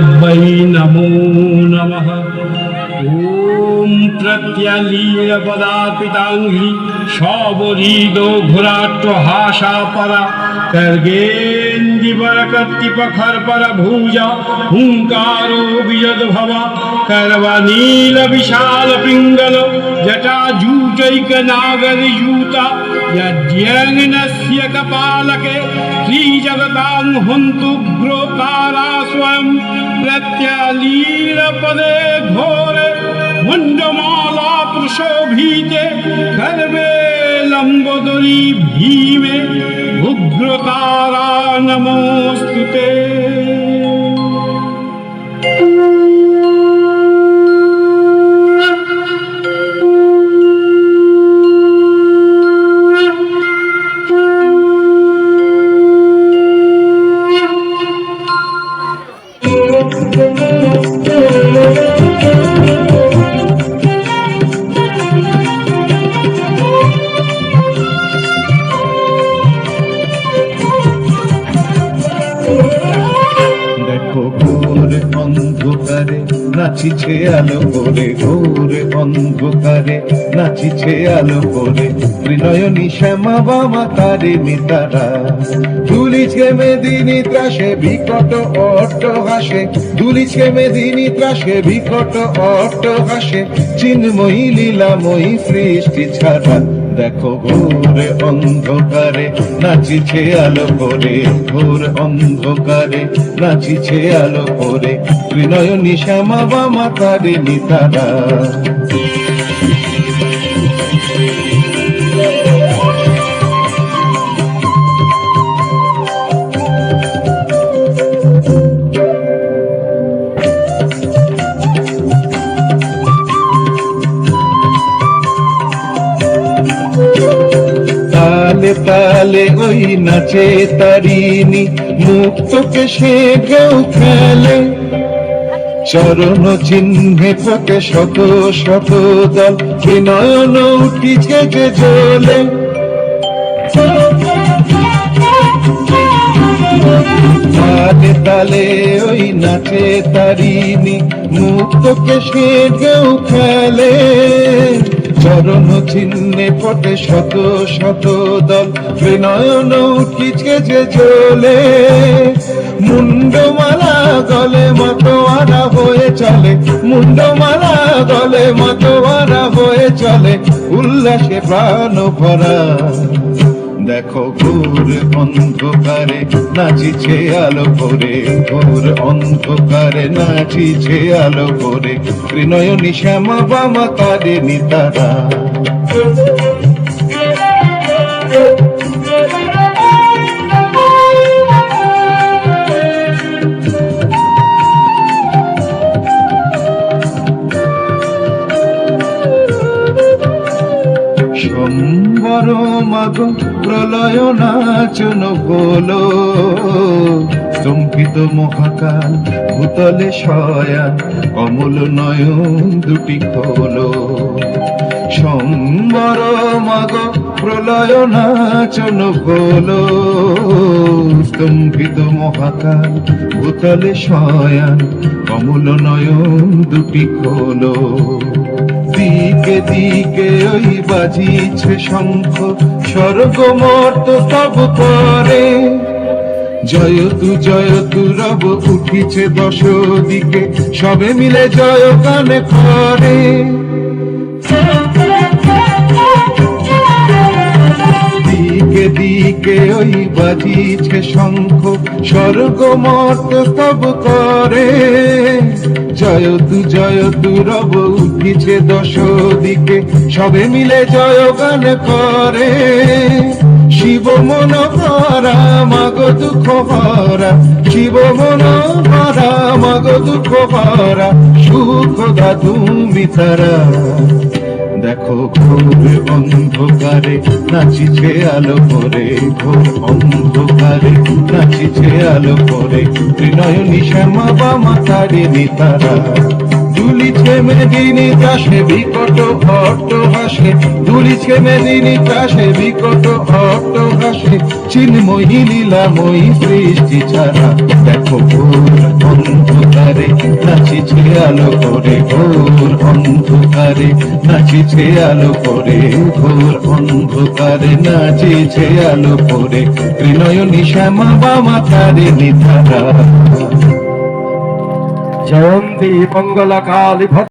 गुरुदेवै नमो नमः। ॐ प्रत्यलीलपदापिताङ्घ्रि शबरीदो घोराट्टहासापरा कर्गेन्दीवरकर्तिपखर्परभुजा हुङ्कारो विजद्भवा कर्वनीलविशालपिङ्गल जटाजूटैकनागरयूता यद्यङ्नस्य कपालके श्रीजगतां हन्तुग्रोतारा स्वयं प्रत्यलीलपदे घोरे मुण्डमाला प्रशोभिते गर्भे लम्बोदरी भीमे उग्रतारा नमोऽस्तुते। নাচিছে আলো করে ঘোর অন্ধকারে, নাচিছে আলো করে ত্রিনয়নী শ্যামা বামা তারে মিতারা। দুলিছে মেদিনী ত্রাসে বিকট অট্ট হাসে, দুলিছে মেদিনী ত্রাসে বিকট অট্ট হাসে, চিন্ময়ী লীলাময়ী সৃষ্টি ছাড়া। দেখো ঘোর অন্ধকারে নাচিছে আলো করে, ঘোর অন্ধকারে নাচিছে আলো করে ত্রিনয়নী শ্যামা বামা তারে নিতারা। তালে তালে ওই নাচে তারিণী, মুক্তকে সে কেউ খেলে, চরণ চিহ্নে পথে শত শত দল বিনয়ন উঠিছে যে জ্বলে। তালে তালে ওই নাচে তারিণী, মুক্তকে সে কেউ খেলে, চরণ চিহ্নে পথে শত শত দল বিনয়ন উঠিছে যে জ্বলে। মুন্ডমালা গলে মতোয়ারা হয়ে চলে, মুন্ডমালা গলে মতোয়ারা হয়ে চলে, উল্লাসে প্রাণ ভরা। দেখো ঘোর অন্ধকারে নাচিছে আলো করে, ঘোর অন্ধকারে নাচিছে আলো করে ত্রিনয়নী শ্যামা বামা তারে নিতারা। সম্বর মাগ প্রলয় নাচন হলো, স্তম্ভিত মহাকাল ভূতলে শয়ান কমল নয়ন দুটি খোলো। সম্বর মাগ প্রলয় নাচন হলো, স্তম্ভিত মহাকাল ভূতলে শয়ান কমল নয়ন দুটি খোলো। দিকে দিকে ওই বাজিছে শঙ্খ, স্বর্গ মর্ত স্তব করে, জয়তু রব উঠিছে দশ দিকে, সবে মিলে জয় গানে করে। দিকে দিকে ওই বাজিছে শঙ্খ, স্বর্গ মর্ত স্তব করে, জয়তু রব উঠিছে দশ দিকে, সবে মিলে জয় গান করে। শিব মন ভরা মাগ দুঃখ ভরা, শিব মন ভরা মাগ দুঃখ ভরা, সুখ দা তুমি তারা। দেখো ঘোর অন্ধকারে নাচিছে আলো করে, ঘোর অন্ধকারে নাচিছে আলো করে ত্রিনয়নী শ্যামা বামা তারে নিতারা। দুলিছে মেদিনী চাষে বিকট অট্টহাসে, দুলিছে মেদিনী চাষে বিকট অট্টহাসে, চিন্ময়ী লীলাময়ী সৃষ্টি ছাড়া দেখো ঘোর অন্ধকারে নাচিছে আলো করে, ঘোর অন্ধকারে নাচিছে আলো করে, ঘোর অন্ধকারে নাচিছে আলো করে, ত্রিনয়নী শ্যামা বামা তারিণী ধারা। জয়ন্তী মঙ্গলা কালী